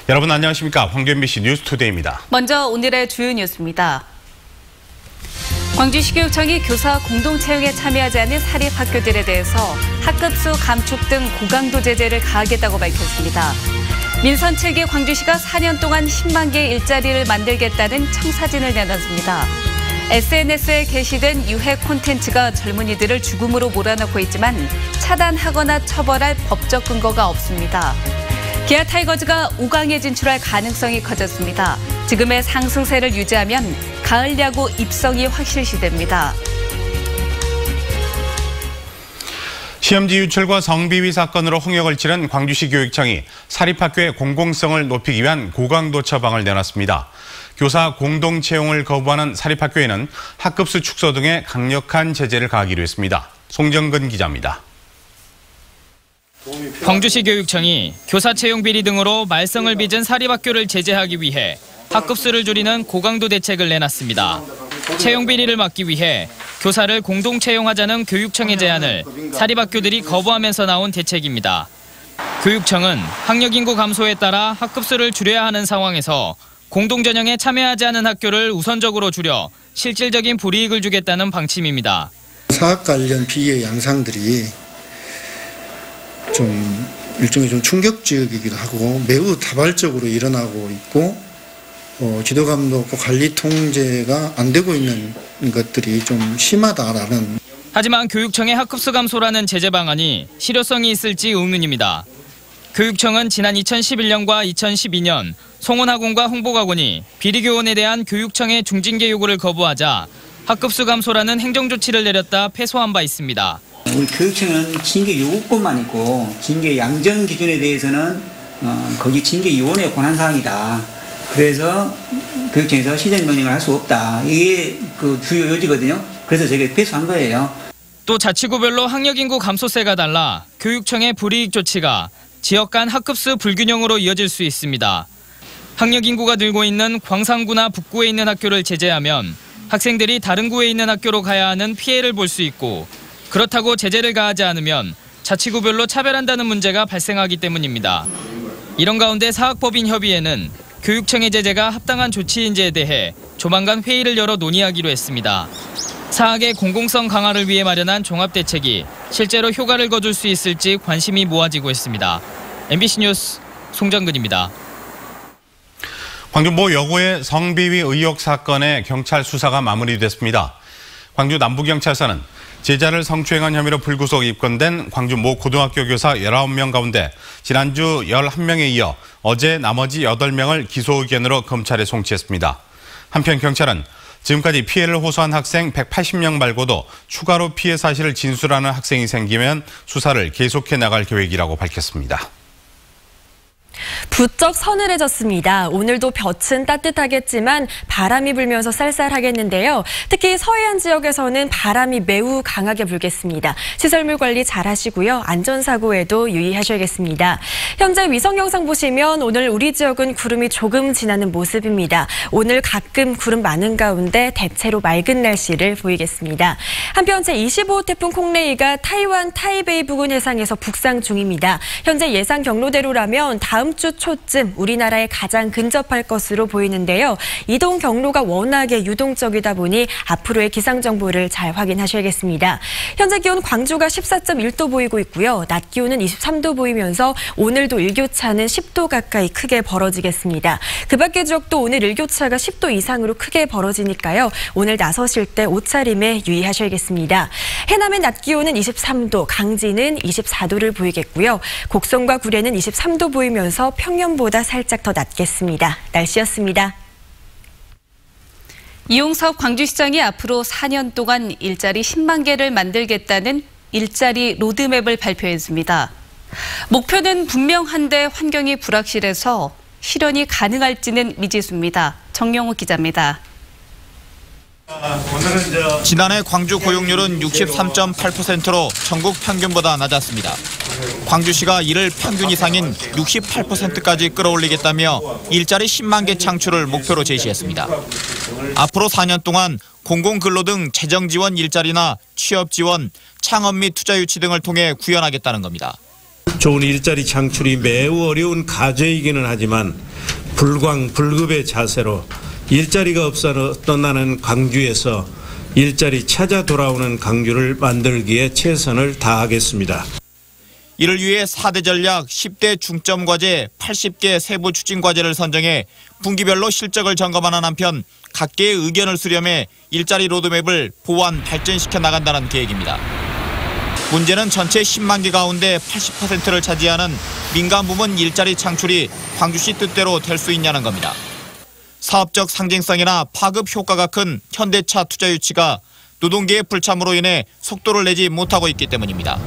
여러분 안녕하십니까? 황교안BC 뉴스투데이입니다. 먼저 오늘의 주요 뉴스입니다. 광주시교육청이 교사 공동채용에 참여하지 않은 사립학교들에 대해서 학급수 감축 등 고강도 제재를 가하겠다고 밝혔습니다. 민선 7기 광주시가 4년 동안 10만 개의 일자리를 만들겠다는 청사진을 내놨습니다. SNS에 게시된 유해 콘텐츠가 젊은이들을 죽음으로 몰아넣고 있지만 차단하거나 처벌할 법적 근거가 없습니다. 기아 타이거즈가 5강에 진출할 가능성이 커졌습니다. 지금의 상승세를 유지하면 가을 야구 입성이 확실시됩니다. 시험지 유출과 성비위 사건으로 홍역을 치른 광주시 교육청이 사립학교의 공공성을 높이기 위한 고강도 처방을 내놨습니다. 교사 공동 채용을 거부하는 사립학교에는 학급수 축소 등의 강력한 제재를 가하기로 했습니다. 송정근 기자입니다. 광주시 교육청이 교사 채용 비리 등으로 말썽을 빚은 사립학교를 제재하기 위해 학급수를 줄이는 고강도 대책을 내놨습니다. 채용 비리를 막기 위해 교사를 공동 채용하자는 교육청의 제안을 사립학교들이 거부하면서 나온 대책입니다. 교육청은 학력 인구 감소에 따라 학급수를 줄여야 하는 상황에서 공동 전형에 참여하지 않은 학교를 우선적으로 줄여 실질적인 불이익을 주겠다는 방침입니다. 사학 관련 비리의 양상들이 좀 일종의 좀 충격적이기도 하고 매우 다발적으로 일어나고 있고 지도 감독과 관리 통제가 안 되고 있는 것들이 좀 심하다라는. 하지만 교육청의 학급수 감소라는 제재 방안이 실효성이 있을지 의문입니다. 교육청은 지난 2011년과 2012년 송원학원과 홍보학원이 비리교원에 대한 교육청의 중징계 요구를 거부하자 학급수 감소라는 행정조치를 내렸다 패소한 바 있습니다. 우리 교육청은 징계 요구권만 있고 징계 양정 기준에 대해서는 거기 징계위원회 권한사항이다. 그래서 교육청에서 시정 명령을 할 수 없다. 이게 그 주요 요지거든요. 그래서 저희가 패소한 거예요. 또 자치구별로 학력 인구 감소세가 달라 교육청의 불이익 조치가 지역 간 학급수 불균형으로 이어질 수 있습니다. 학력 인구가 늘고 있는 광산구나 북구에 있는 학교를 제재하면 학생들이 다른 구에 있는 학교로 가야 하는 피해를 볼 수 있고 그렇다고 제재를 가하지 않으면 자치구별로 차별한다는 문제가 발생하기 때문입니다. 이런 가운데 사학법인협의회는 교육청의 제재가 합당한 조치인지에 대해 조만간 회의를 열어 논의하기로 했습니다. 사학의 공공성 강화를 위해 마련한 종합대책이 실제로 효과를 거둘 수 있을지 관심이 모아지고 있습니다. MBC 뉴스 송정근입니다. 광주 모 여고의 성비위 의혹 사건의 경찰 수사가 마무리됐습니다. 광주 남부경찰서는 제자를 성추행한 혐의로 불구속 입건된 광주 모 고등학교 교사 19명 가운데 지난주 11명에 이어 어제 나머지 8명을 기소 의견으로 검찰에 송치했습니다. 한편 경찰은 지금까지 피해를 호소한 학생 180명 말고도 추가로 피해 사실을 진술하는 학생이 생기면 수사를 계속해 나갈 계획이라고 밝혔습니다. 부쩍 서늘해졌습니다. 오늘도 볕은 따뜻하겠지만 바람이 불면서 쌀쌀하겠는데요. 특히 서해안 지역에서는 바람이 매우 강하게 불겠습니다. 시설물 관리 잘 하시고요. 안전사고에도 유의하셔야겠습니다. 현재 위성 영상 보시면 오늘 우리 지역은 구름이 조금 지나는 모습입니다. 오늘 가끔 구름 많은 가운데 대체로 맑은 날씨를 보이겠습니다. 한편 제25호 태풍 콩레이가 타이완 타이베이 부근 해상에서 북상 중입니다. 현재 예상 경로대로라면 다음 주 초쯤 우리나라에 가장 근접할 것으로 보이는데요. 이동 경로가 워낙에 유동적이다 보니 앞으로의 기상 정보를 잘 확인하셔야겠습니다. 현재 기온 광주가 14.1도 보이고 있고요. 낮 기온은 23도 보이면서 오늘도 일교차는 10도 가까이 크게 벌어지겠습니다. 그 밖의 지역도 오늘 일교차가 10도 이상으로 크게 벌어지니까요. 오늘 나서실 때 옷차림에 유의하셔야겠습니다. 해남의 낮 기온은 23도, 강진은 24도를 보이겠고요. 곡성과 구례는 23도 보이면서 평년보다 살짝 더 낮겠습니다. 날씨였습니다. 이용섭 광주시장이 앞으로 4년 동안 일자리 10만 개를 만들겠다는 일자리 로드맵을 발표했습니다. 목표는 분명한데 환경이 불확실해서 실현이 가능할지는 미지수입니다. 정영욱 기자입니다. 지난해 광주 고용률은 63.8%로 전국 평균보다 낮았습니다. 광주시가 이를 평균 이상인 68%까지 끌어올리겠다며 일자리 10만 개 창출을 목표로 제시했습니다. 앞으로 4년 동안 공공근로 등 재정 지원 일자리나 취업 지원, 창업 및 투자 유치 등을 통해 구현하겠다는 겁니다. 좋은 일자리 창출이 매우 어려운 과제이기는 하지만 불급의 자세로 일자리가 없어 떠나는 광주에서 일자리 찾아 돌아오는 광주를 만들기에 최선을 다하겠습니다. 이를 위해 4대 전략 10대 중점 과제 80개 세부 추진 과제를 선정해 분기별로 실적을 점검하는 한편 각계의 의견을 수렴해 일자리 로드맵을 보완 발전시켜 나간다는 계획입니다. 문제는 전체 10만 개 가운데 80%를 차지하는 민간 부문 일자리 창출이 광주시 뜻대로 될 수 있냐는 겁니다. 사업적 상징성이나 파급 효과가 큰 현대차 투자 유치가 노동계의 불참으로 인해 속도를 내지 못하고 있기 때문입니다.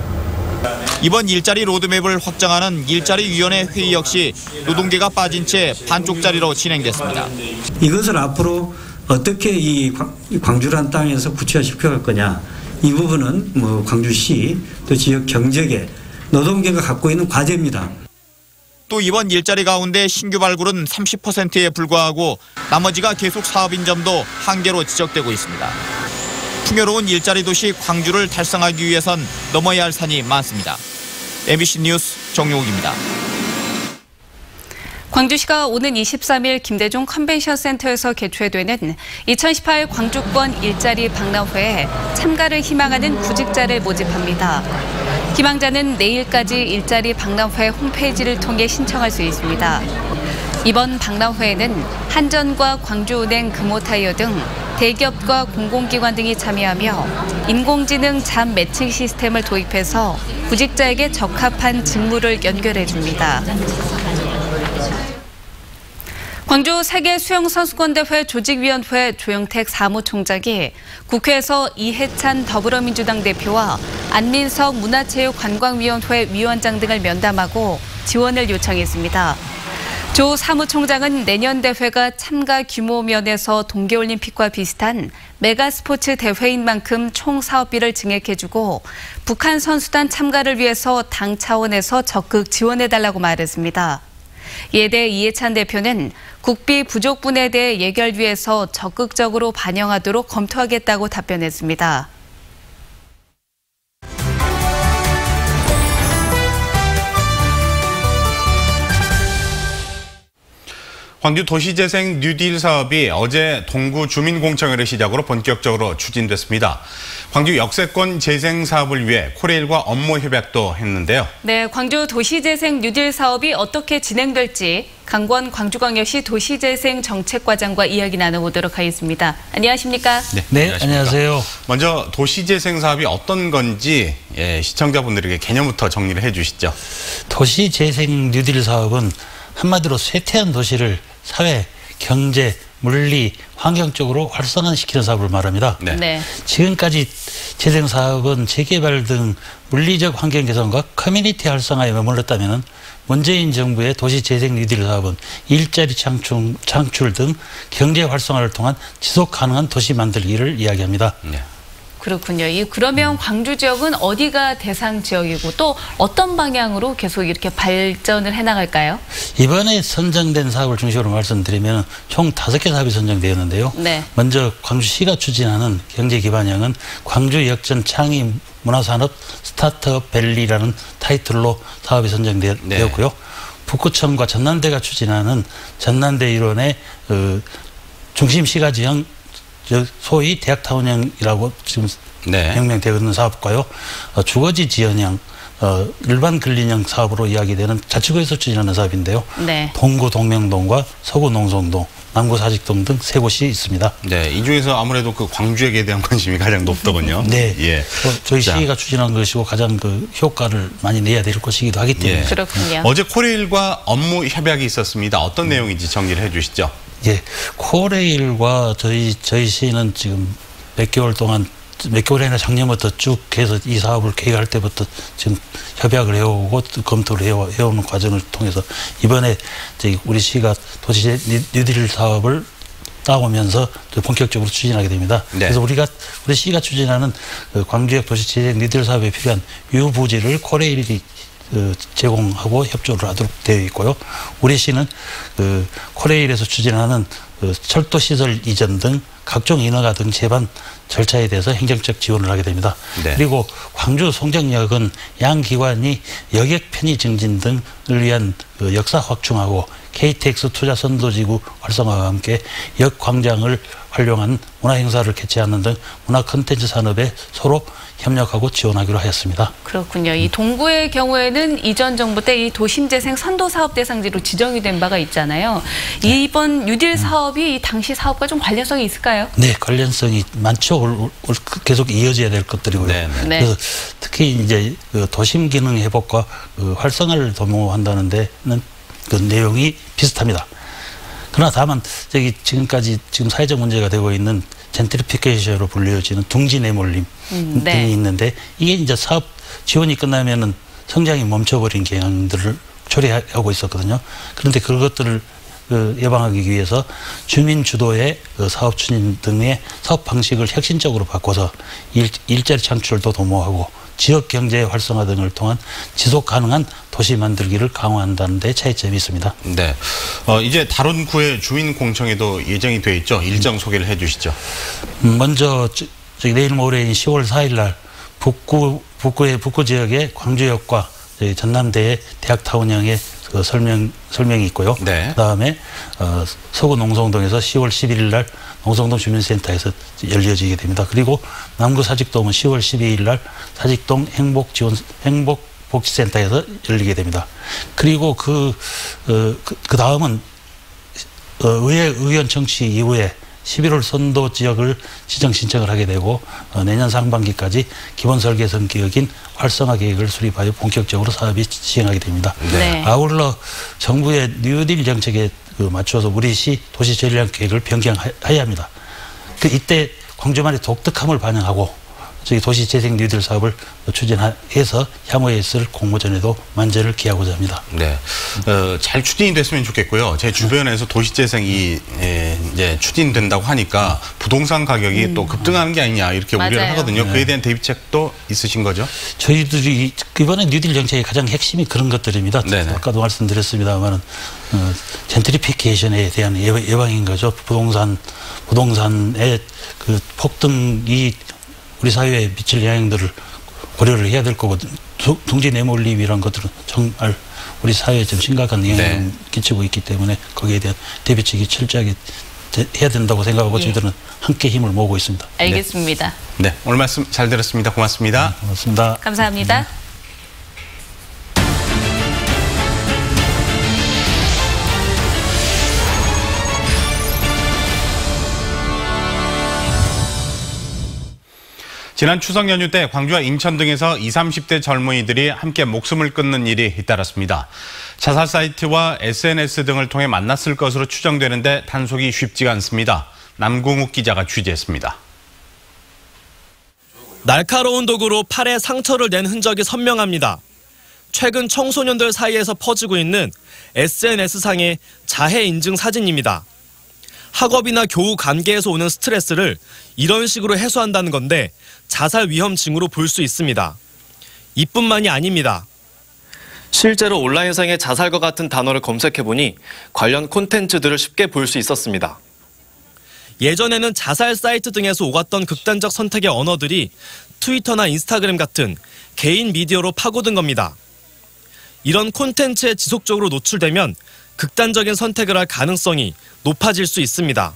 이번 일자리 로드맵을 확정하는 일자리위원회 회의 역시 노동계가 빠진 채 반쪽짜리로 진행됐습니다. 이것을 앞으로 어떻게 이 광주라는 땅에서 구체화시켜갈 거냐, 이 부분은 뭐 광주시 또 지역 경제계, 노동계가 갖고 있는 과제입니다. 또 이번 일자리 가운데 신규 발굴은 30%에 불과하고 나머지가 계속 사업인 점도 한계로 지적되고 있습니다. 풍요로운 일자리 도시 광주를 달성하기 위해선 넘어야 할 산이 많습니다. MBC 뉴스 정용욱입니다. 광주시가 오는 23일 김대중 컨벤션 센터에서 개최되는 2018 광주권 일자리 박람회에 참가를 희망하는 구직자를 모집합니다. 희망자는 내일까지 일자리 박람회 홈페이지를 통해 신청할 수 있습니다. 이번 박람회에는 한전과 광주은행, 금호타이어 등 대기업과 공공기관 등이 참여하며 인공지능 잠 매칭 시스템을 도입해서 구직자에게 적합한 직무를 연결해 줍니다. 광주 세계수영선수권대회 조직위원회 조영택 사무총장이 국회에서 이해찬 더불어민주당 대표와 안민석 문화체육관광위원회 위원장 등을 면담하고 지원을 요청했습니다. 조 사무총장은 내년 대회가 참가 규모 면에서 동계올림픽과 비슷한 메가스포츠 대회인 만큼 총 사업비를 증액해주고 북한 선수단 참가를 위해서 당 차원에서 적극 지원해달라고 말했습니다. 이에 대해 이해찬 대표는 국비 부족분에 대해 예결위에서 적극적으로 반영하도록 검토하겠다고 답변했습니다. 광주 도시재생 뉴딜 사업이 어제 동구 주민공청회를 시작으로 본격적으로 추진됐습니다. 광주 역세권 재생 사업을 위해 코레일과 업무 협약도 했는데요. 네, 광주 도시재생 뉴딜 사업이 어떻게 진행될지 강권 광주광역시 도시재생 정책과장과 이야기 나눠보도록 하겠습니다. 안녕하십니까? 네, 안녕하세요. 먼저 도시재생 사업이 어떤 건지 시청자분들에게 개념부터 정리를 해주시죠. 도시재생 뉴딜 사업은 한마디로 쇠퇴한 도시를 사회, 경제, 물리, 환경적으로 활성화시키는 사업을 말합니다. 네. 지금까지 재생 사업은 재개발 등 물리적 환경 개선과 커뮤니티 활성화에 머물렀다면 문재인 정부의 도시재생 뉴딜 사업은 일자리 창출 등 경제 활성화를 통한 지속 가능한 도시 만들기를 이야기합니다. 네. 그렇군요. 그러면 광주 지역은 어디가 대상 지역이고 또 어떤 방향으로 계속 이렇게 발전을 해나갈까요? 이번에 선정된 사업을 중심으로 말씀드리면 총 5개 사업이 선정되었는데요. 네. 먼저 광주시가 추진하는 경제기반형은 광주 역전 창의 문화산업 스타트업 밸리라는 타이틀로 사업이 선정되었고요. 네. 북구청과 전남대가 추진하는 전남대 일원의 중심시가 지형 소위 대학타운형이라고 지금 명명되어 있는 사업과요. 주거지 지연형, 일반 근린형 사업으로 이야기되는 자치구에서 추진하는 사업인데요. 네. 동구 동명동과 서구 농성동, 남구 사직동 등 3곳이 있습니다. 네, 이 중에서 아무래도 그 광주역에 대한 관심이 가장 높더군요. 네, 예. 저희 시가 추진한 것이고 가장 효과를 많이 내야 될 것이기도 하기 때문에. 예. 그렇군요. 어제 코레일과 업무 협약이 있었습니다. 어떤 내용인지 정리를 해주시죠. 예, 코레일과 저희 시는 지금 몇 개월이나 작년부터 쭉 해서 이 사업을 계획할 때부터 지금 협약을 해오고 검토를 해오는 과정을 통해서 이번에 우리 시가 도시 뉴딜 사업을 따오면서 본격적으로 추진하게 됩니다. 네. 그래서 우리 시가 추진하는 광주역 도시재생 뉴딜 사업에 필요한 유부지를 코레일이 제공하고 협조를 하도록 되어 있고요. 우리 시는 코레일에서 추진하는 철도시설 이전 등 각종 인허가 등 재반 절차에 대해서 행정적 지원을 하게 됩니다. 네. 그리고 광주 송정역은 양 기관이 여객 편의 증진 등을 위한 그 역사 확충하고 KTX 투자 선도지구 활성화와 함께 역 광장을 활용한 문화 행사를 개최하는 등 문화 콘텐츠 산업에 서로 협력하고 지원하기로 하였습니다. 그렇군요. 이 동구의 경우에는 이전 정부 때 이 도심재생 선도사업 대상지로 지정이 된 바가 있잖아요. 이번 뉴딜 사업이 이 당시 사업과 좀 관련성이 있을까요? 네, 관련성이 많죠. 계속 이어져야 될 것들이고요. 네. 그래서 특히 이제 그 도심 기능 회복과 그 활성화를 도모한다는 데는 그 내용이 비슷합니다. 그러나 다만 지금까지 사회적 문제가 되고 있는 젠트리피케이션으로 불려지는 둥지 내몰림 등이 있는데 이게 이제 사업 지원이 끝나면은 성장이 멈춰버린 경향들을 초래하고 있었거든요. 그런데 그것들을 예방하기 위해서 주민 주도의 사업 추진 등의 사업 방식을 혁신적으로 바꿔서 일자리 창출도 도모하고 지역 경제 활성화 등을 통한 지속 가능한 도시 만들기를 강화한다는 데 차이점이 있습니다. 네. 이제 다른 구의 주민 공청회도 예정이 돼 있죠. 일정 소개를 해 주시죠. 먼저 내일 모레인 10월 4일 날 북구 지역의 광주역과 전남대의 대학타운형의 그 설명이 있고요. 네. 그다음에 서구 농성동에서 10월 11일 날 농성동 주민센터에서 열려지게 됩니다. 그리고 남구 사직동은 10월 12일 날 사직동 행복복지센터에서 열리게 됩니다. 그리고 그 다음은 의회 의원 청취 이후에 11월 선도 지역을 지정 신청을 하게 되고 내년 상반기까지 기본 설계 성격인 활성화 계획을 수립하여 본격적으로 사업이 시행하게 됩니다. 네. 아울러 정부의 뉴딜 정책에 맞춰서 우리시 도시 전략 계획을 변경해야 합니다. 이때 광주만의 독특함을 반영하고 도시 재생 뉴딜 사업을 추진해서 향후에 있을 공모전에도 만전을 기하고자 합니다. 네, 잘 추진이 됐으면 좋겠고요. 제 주변에서 도시 재생이 이제 추진된다고 하니까 부동산 가격이 또 급등하는 게 아니냐 이렇게 맞아요. 우려를 하거든요. 네. 그에 대한 대비책도 있으신 거죠? 저희들이 이번에 뉴딜 정책의 가장 핵심이 그런 것들입니다. 네네. 아까도 말씀드렸습니다만 젠트리피케이션에 대한 예방인 거죠. 부동산의 그 폭등이 우리 사회에 미칠 영향들을 고려를 해야 될 거고 둥지 내몰림 이런 것들은 정말 우리 사회에 좀 심각한 영향을 끼치고 있기 때문에 거기에 대한 대비책이 철저하게 해야 된다고 생각하고 저희들은 함께 힘을 모으고 있습니다. 알겠습니다. 네, 오늘 말씀 잘 들었습니다. 고맙습니다. 고맙습니다. 감사합니다. 지난 추석 연휴 때 광주와 인천 등에서 20, 30대 젊은이들이 함께 목숨을 끊는 일이 잇따랐습니다. 자살 사이트와 SNS 등을 통해 만났을 것으로 추정되는데 단속이 쉽지가 않습니다. 남궁욱 기자가 취재했습니다. 날카로운 도구로 팔에 상처를 낸 흔적이 선명합니다. 최근 청소년들 사이에서 퍼지고 있는 SNS상의 자해 인증 사진입니다. 학업이나 교우 관계에서 오는 스트레스를 이런 식으로 해소한다는 건데 자살 위험 징후로 볼 수 있습니다. 이뿐만이 아닙니다. 실제로 온라인상의 자살과 같은 단어를 검색해보니 관련 콘텐츠들을 쉽게 볼 수 있었습니다. 예전에는 자살 사이트 등에서 오갔던 극단적 선택의 언어들이 트위터나 인스타그램 같은 개인 미디어로 파고든 겁니다. 이런 콘텐츠에 지속적으로 노출되면 극단적인 선택을 할 가능성이 높아질 수 있습니다.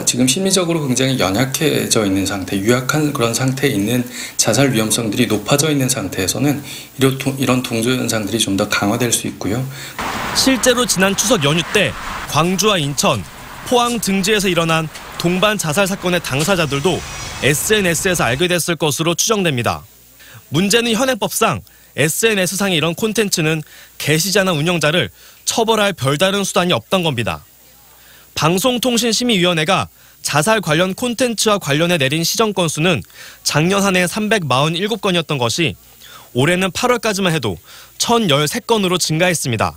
지금 심리적으로 굉장히 연약해져 있는 상태, 유약한 그런 상태에 있는 자살 위험성들이 높아져 있는 상태에서는 이런 동조 현상들이 좀 더 강화될 수 있고요. 실제로 지난 추석 연휴 때 광주와 인천, 포항 등지에서 일어난 동반 자살 사건의 당사자들도 SNS에서 알게 됐을 것으로 추정됩니다. 문제는 현행법상 SNS상의 이런 콘텐츠는 게시자나 운영자를 처벌할 별다른 수단이 없던 겁니다. 방송통신심의위원회가 자살 관련 콘텐츠와 관련해 내린 시정 건수는 작년 한 해 347건이었던 것이 올해는 8월까지만 해도 1013건으로 증가했습니다.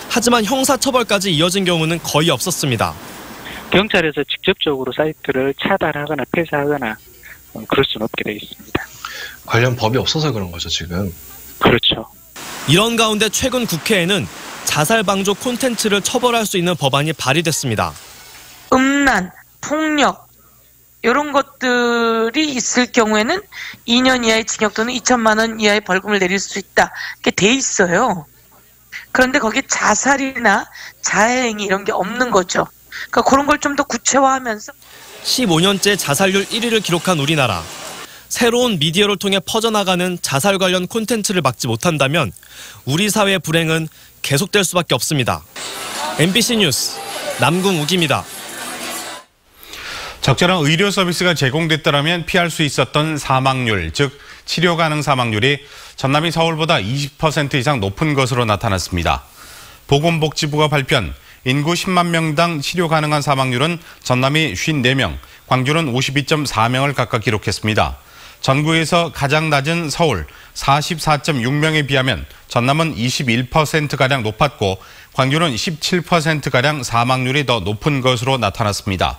하지만 형사처벌까지 이어진 경우는 거의 없었습니다. 경찰에서 직접적으로 사이트를 차단하거나 폐쇄하거나 그럴 수는 없게 되어 있습니다. 관련 법이 없어서 그런 거죠, 지금. 그렇죠. 이런 가운데 최근 국회에는 자살 방조 콘텐츠를 처벌할 수 있는 법안이 발의됐습니다. 음란, 폭력, 이런 것들이 있을 경우에는 2년 이하의 징역 또는 2천만 원 이하의 벌금을 내릴 수 있다. 이렇게 돼 있어요. 그런데 거기에 자살이나 자해행위 이런 게 없는 거죠. 그러니까 그런 걸 좀 더 구체화하면서 15년째 자살률 1위를 기록한 우리나라. 새로운 미디어를 통해 퍼져나가는 자살 관련 콘텐츠를 막지 못한다면 우리 사회의 불행은 계속될 수밖에 없습니다. MBC 뉴스 남궁 우기입니다. 적절한 의료 서비스가 제공됐더라면 피할 수 있었던 사망률, 즉 치료 가능 사망률이 전남이 서울보다 20% 이상 높은 것으로 나타났습니다. 보건복지부가 발표한 인구 10만 명당 치료 가능한 사망률은 전남이 54명, 광주는 52.4명을 각각 기록했습니다. 전국에서 가장 낮은 서울 44.6명에 비하면 전남은 21%가량 높았고 광주는 17%가량 사망률이 더 높은 것으로 나타났습니다.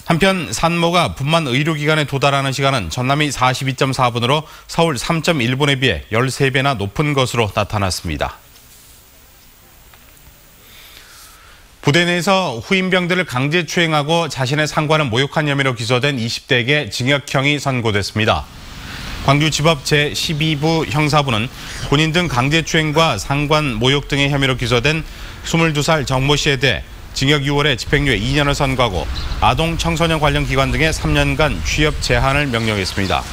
한편 산모가 분만 의료기관에 도달하는 시간은 전남이 42.4분으로 서울 3.1분에 비해 13배나 높은 것으로 나타났습니다. 부대 내에서 후임병들을 강제추행하고 자신의 상관을 모욕한 혐의로 기소된 20대에게 징역형이 선고됐습니다. 광주지법 제12부 형사부는 군인 등 강제추행과 상관 모욕 등의 혐의로 기소된 22살 정모 씨에 대해 징역 6월에 집행유예 2년을 선고하고 아동 청소년 관련 기관 등의 3년간 취업 제한을 명령했습니다.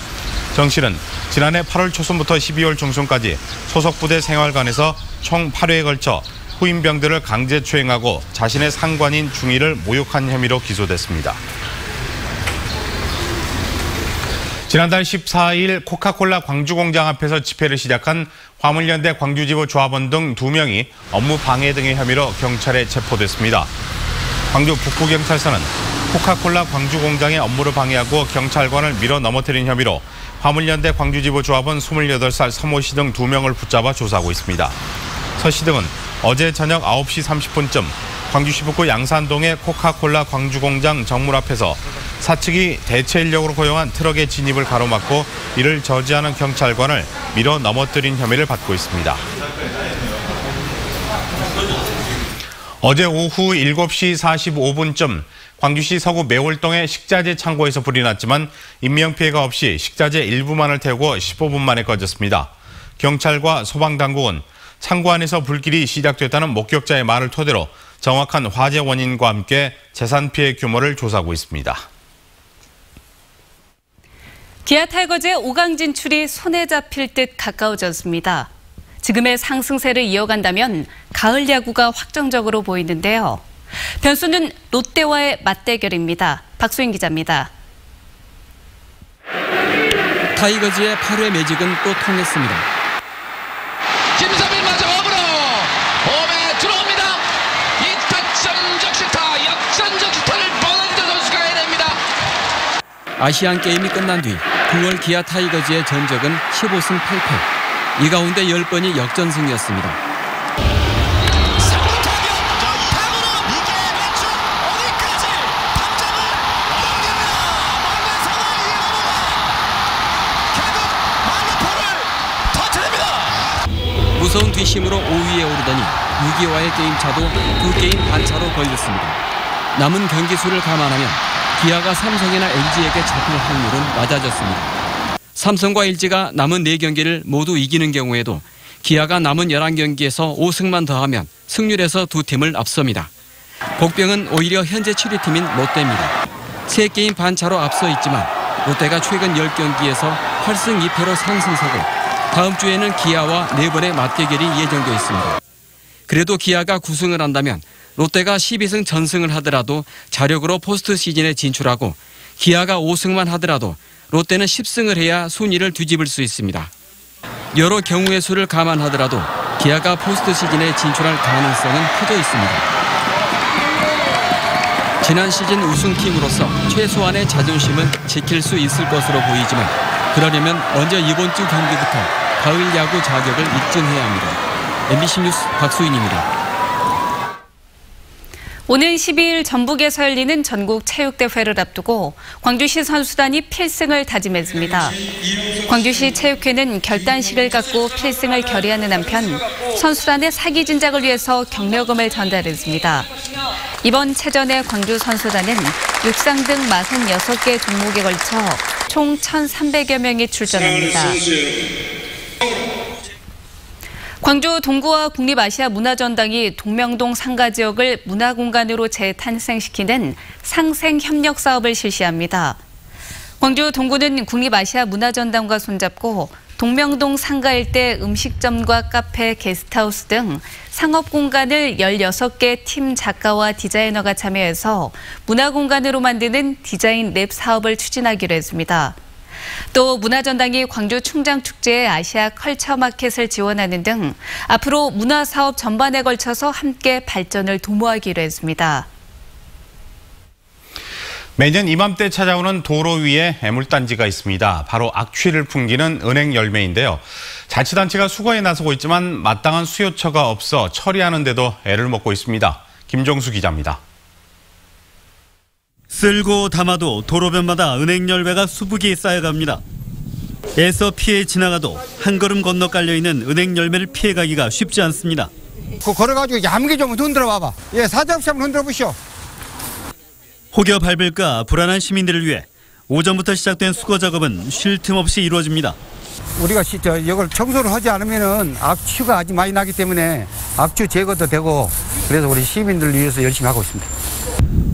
정 씨는 지난해 8월 초순부터 12월 중순까지 소속 부대 생활관에서 총 8회에 걸쳐 후임병들을 강제추행하고 자신의 상관인 중위를 모욕한 혐의로 기소됐습니다. 지난달 14일 코카콜라 광주공장 앞에서 집회를 시작한 화물연대 광주지부 조합원 등 2명이 업무 방해 등의 혐의로 경찰에 체포됐습니다. 광주 북부경찰서는 코카콜라 광주공장의 업무를 방해하고 경찰관을 밀어 넘어뜨린 혐의로 화물연대 광주지부 조합원 28살 서모 씨 등 2명을 붙잡아 조사하고 있습니다. 서 씨 등은 어제 저녁 9시 30분쯤 광주시 북구 양산동의 코카콜라 광주공장 정물 앞에서 사측이 대체 인력으로 고용한 트럭의 진입을 가로막고 이를 저지하는 경찰관을 밀어 넘어뜨린 혐의를 받고 있습니다. 어제 오후 7시 45분쯤 광주시 서구 매월동의 식자재 창고에서 불이 났지만 인명피해가 없이 식자재 일부만을 태우고 15분 만에 꺼졌습니다. 경찰과 소방당국은 창고 안에서 불길이 시작됐다는 목격자의 말을 토대로 정확한 화재 원인과 함께 재산 피해 규모를 조사하고 있습니다. 기아 타이거즈의 5강 진출이 손에 잡힐 듯 가까워졌습니다. 지금의 상승세를 이어간다면 가을 야구가 확정적으로 보이는데요. 변수는 롯데와의 맞대결입니다. 박수인 기자입니다. 타이거즈의 8회 매직은 또 통했습니다. 김삼일 맞아 홈으로 홈에 들어옵니다. 이 타점적 시타, 역전적 시타를 버넌저 선수가 해냅니다. 아시안 게임이 끝난 뒤 9월 기아 타이거즈의 전적은 15승 8패. 이 가운데 10번이 역전승이었습니다. 무서운 뒷심으로 5위에 오르더니 6위와의 게임차도 2게임 반차로 벌렸습니다. 남은 경기 수를 감안하면 기아가 삼성이나 LG에게 잡힐 확률은 낮아졌습니다. 삼성과 LG가 남은 4경기를 모두 이기는 경우에도 기아가 남은 11경기에서 5승만 더하면 승률에서 두 팀을 앞섭니다. 복병은 오히려 현재 7위팀인 롯데입니다. 3게임 반차로 앞서 있지만 롯데가 최근 10경기에서 8승 2패로 상승세고 다음 주에는 기아와 4번의 맞대결이 예정돼 있습니다. 그래도 기아가 9승을 한다면 롯데가 12승 전승을 하더라도 자력으로 포스트 시즌에 진출하고 기아가 5승만 하더라도 롯데는 10승을 해야 순위를 뒤집을 수 있습니다. 여러 경우의 수를 감안하더라도 기아가 포스트 시즌에 진출할 가능성은 커져 있습니다. 지난 시즌 우승팀으로서 최소한의 자존심은 지킬 수 있을 것으로 보이지만 그러려면 먼저 이번 주 경기부터 가을 야구 자격을 입증해야 합니다. MBC 뉴스 박수인입니다. 오는 12일 전북에서 열리는 전국 체육대회를 앞두고 광주시 선수단이 필승을 다짐했습니다. 광주시 체육회는 결단식을 갖고 필승을 결의하는 한편 선수단의 사기 진작을 위해서 격려금을 전달했습니다. 이번 체전의 광주 선수단은 육상 등 46개 종목에 걸쳐 총 1,300여 명이 출전합니다. 광주 동구와 국립아시아문화전당이 동명동 상가 지역을 문화공간으로 재탄생시키는 상생협력 사업을 실시합니다. 광주 동구는 국립아시아문화전당과 손잡고 동명동 상가 일대 음식점과 카페, 게스트하우스 등 상업공간을 16개 팀 작가와 디자이너가 참여해서 문화공간으로 만드는 디자인 랩 사업을 추진하기로 했습니다. 또 문화전당이 광주 충장축제의 아시아 컬처마켓을 지원하는 등 앞으로 문화사업 전반에 걸쳐서 함께 발전을 도모하기로 했습니다. 매년 이맘때 찾아오는 도로 위에 애물단지가 있습니다. 바로 악취를 풍기는 은행 열매인데요. 자치단체가 수거에 나서고 있지만 마땅한 수요처가 없어 처리하는 데도 애를 먹고 있습니다. 김종수 기자입니다. 쓸고 담아도 도로변마다 은행 열매가 수북이 쌓여갑니다. 애써 피해 지나가도 한 걸음 건너 깔려있는 은행 열매를 피해가기가 쉽지 않습니다. 걸어가지고 얌게 좀 흔들어 봐봐. 예, 사정없이 한번 흔들어 보시오. 혹여 밟을까 불안한 시민들을 위해 오전부터 시작된 수거 작업은 쉴 틈 없이 이루어집니다. 우리가 이걸 청소를 하지 않으면 악취가 아주 많이 나기 때문에 악취 제거도 되고 그래서 우리 시민들을 위해서 열심히 하고 있습니다.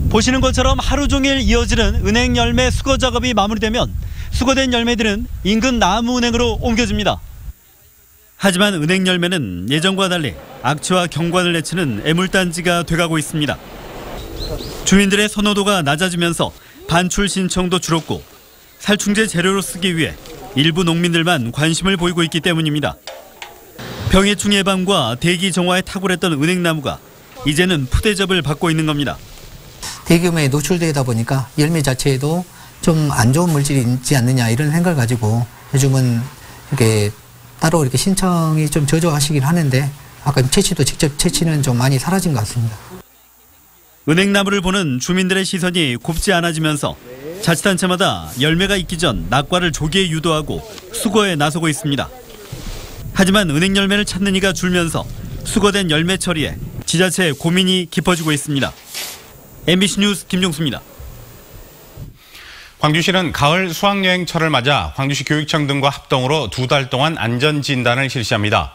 보시는 것처럼 하루 종일 이어지는 은행 열매 수거 작업이 마무리되면 수거된 열매들은 인근 나무은행으로 옮겨집니다. 하지만 은행 열매는 예전과 달리 악취와 경관을 내치는 애물단지가 돼가고 있습니다. 주민들의 선호도가 낮아지면서 반출 신청도 줄었고 살충제 재료로 쓰기 위해 일부 농민들만 관심을 보이고 있기 때문입니다. 병해충 예방과 대기 정화에 탁월했던 은행나무가 이제는 푸대접을 받고 있는 겁니다. 대기염에 노출되다 보니까 열매 자체에도 좀 안 좋은 물질이 있지 않느냐 이런 생각을 가지고 요즘은 이렇게 따로 이렇게 신청이 좀 저조하시긴 하는데 아까 채취도 직접 채취는 좀 많이 사라진 것 같습니다. 은행나무를 보는 주민들의 시선이 곱지 않아지면서 자치단체마다 열매가 익기 전 낙과를 조기에 유도하고 수거에 나서고 있습니다. 하지만 은행 열매를 찾는 이가 줄면서 수거된 열매 처리에 지자체의 고민이 깊어지고 있습니다. MBC 뉴스 김종수입니다. 광주시는 가을 수학여행철을 맞아 광주시 교육청 등과 합동으로 2달 동안 안전진단을 실시합니다.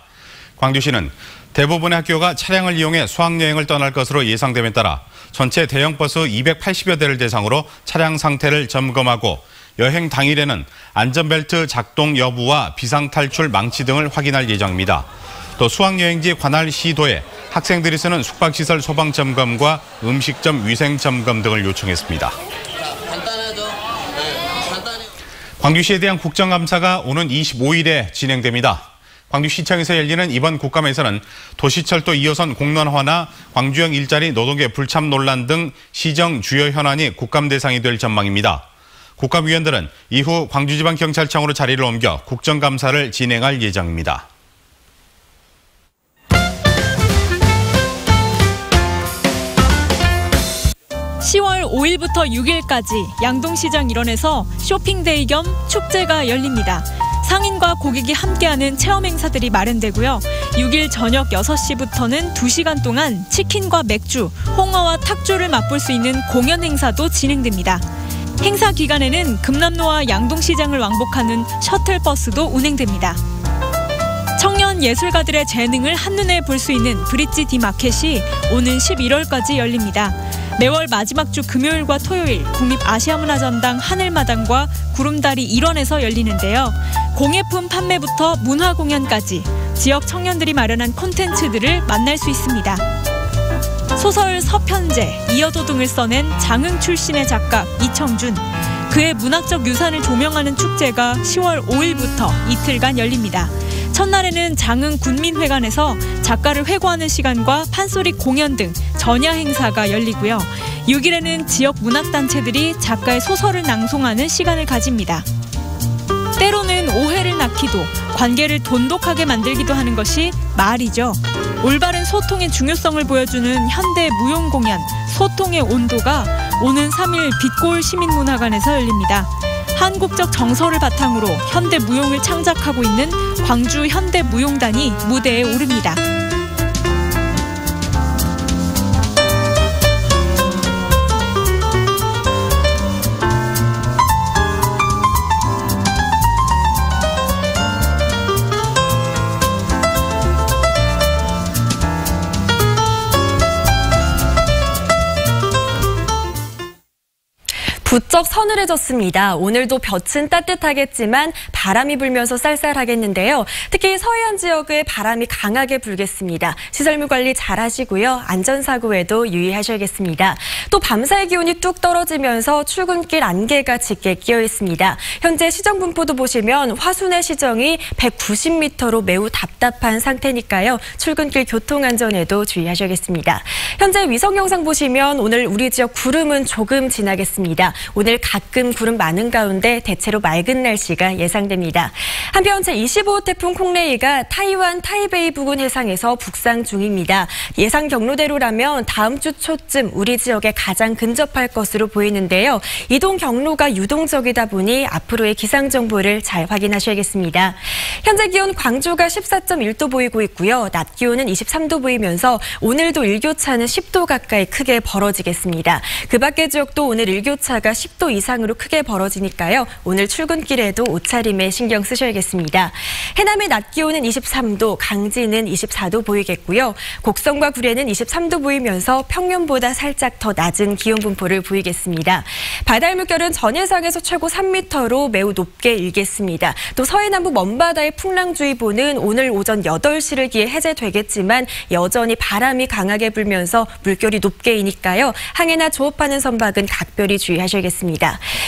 광주시는 대부분의 학교가 차량을 이용해 수학여행을 떠날 것으로 예상됨에 따라 전체 대형버스 280여 대를 대상으로 차량 상태를 점검하고 여행 당일에는 안전벨트 작동 여부와 비상탈출 망치 등을 확인할 예정입니다. 또 수학여행지 관할 시도에 학생들이 쓰는 숙박시설 소방점검과 음식점 위생점검 등을 요청했습니다. 광주시에 대한 국정감사가 오는 25일에 진행됩니다. 광주시청에서 열리는 이번 국감에서는 도시철도 2호선 공론화나 광주형 일자리 노동계 불참 논란 등 시정 주요 현안이 국감 대상이 될 전망입니다. 국감위원들은 이후 광주지방경찰청으로 자리를 옮겨 국정감사를 진행할 예정입니다. (10월 5일부터 6일까지) 양동시장 일원에서 쇼핑데이 겸 축제가 열립니다. 상인과 고객이 함께하는 체험 행사들이 마련되고요. 6일 저녁 6시부터는 2시간 동안 치킨과 맥주, 홍어와 탁주를 맛볼 수 있는 공연 행사도 진행됩니다. 행사 기간에는 금남로와 양동시장을 왕복하는 셔틀버스도 운행됩니다. 청년 예술가들의 재능을 한눈에 볼 수 있는 브릿지 디 마켓이 오는 11월까지 열립니다. 매월 마지막 주 금요일과 토요일 국립아시아문화전당 하늘마당과 구름다리 일원에서 열리는데요. 공예품 판매부터 문화공연까지 지역 청년들이 마련한 콘텐츠들을 만날 수 있습니다. 소설 서편제, 이어도 등을 써낸 장흥 출신의 작가 이청준. 그의 문학적 유산을 조명하는 축제가 10월 5일부터 이틀간 열립니다. 첫날에는 장흥 군민회관에서 작가를 회고하는 시간과 판소리 공연 등 전야 행사가 열리고요. 6일에는 지역 문학단체들이 작가의 소설을 낭송하는 시간을 가집니다. 때로는 오해를 낳기도 관계를 돈독하게 만들기도 하는 것이 말이죠. 올바른 소통의 중요성을 보여주는 현대 무용 공연 소통의 온도가 오는 3일 빛골 시민문화관에서 열립니다. 한국적 정서를 바탕으로 현대 무용을 창작하고 있는 광주 현대무용단이 무대에 오릅니다. 부쩍 서늘해졌습니다. 오늘도 볕은 따뜻하겠지만 바람이 불면서 쌀쌀하겠는데요. 특히 서해안 지역에 바람이 강하게 불겠습니다. 시설물 관리 잘 하시고요. 안전사고에도 유의하셔야겠습니다. 또 밤사이 기온이 뚝 떨어지면서 출근길 안개가 짙게 끼어 있습니다. 현재 시정 분포도 보시면 화순의 시정이 190m로 매우 답답한 상태니까요. 출근길 교통안전에도 주의하셔야겠습니다. 현재 위성 영상 보시면 오늘 우리 지역 구름은 조금 지나겠습니다. 오늘 가끔 구름 많은 가운데 대체로 맑은 날씨가 예상됩니다. 한편 제25호 태풍 콩레이가 타이완 타이베이 부근 해상에서 북상 중입니다. 예상 경로대로라면 다음 주 초쯤 우리 지역에 가장 근접할 것으로 보이는데요. 이동 경로가 유동적이다 보니 앞으로의 기상 정보를 잘 확인하셔야겠습니다. 현재 기온 광주가 14.1도 보이고 있고요. 낮 기온은 23도 보이면서 오늘도 일교차는 10도 가까이 크게 벌어지겠습니다. 그 밖의 지역도 오늘 일교차가 10도 이상으로 크게 벌어지니까요. 오늘 출근길에도 옷차림에 신경 쓰셔야겠습니다. 해남의 낮 기온은 23도, 강진은 24도 보이겠고요. 곡성과 구례는 23도 보이면서 평년보다 살짝 더 낮은 기온 분포를 보이겠습니다. 바다의 물결은 전해상에서 최고 3m로 매우 높게 일겠습니다. 또 서해 남부 먼바다의 풍랑주의보는 오늘 오전 8시를 기해 해제되겠지만 여전히 바람이 강하게 불면서 물결이 높게 이니까요. 항해나 조업하는 선박은 각별히 주의하셔야겠습니다.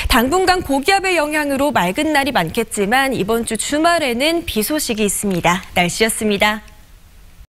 당분간 고기압의 영향으로 맑은 날이 많겠지만 이번 주 주말에는 비 소식이 있습니다. 날씨였습니다.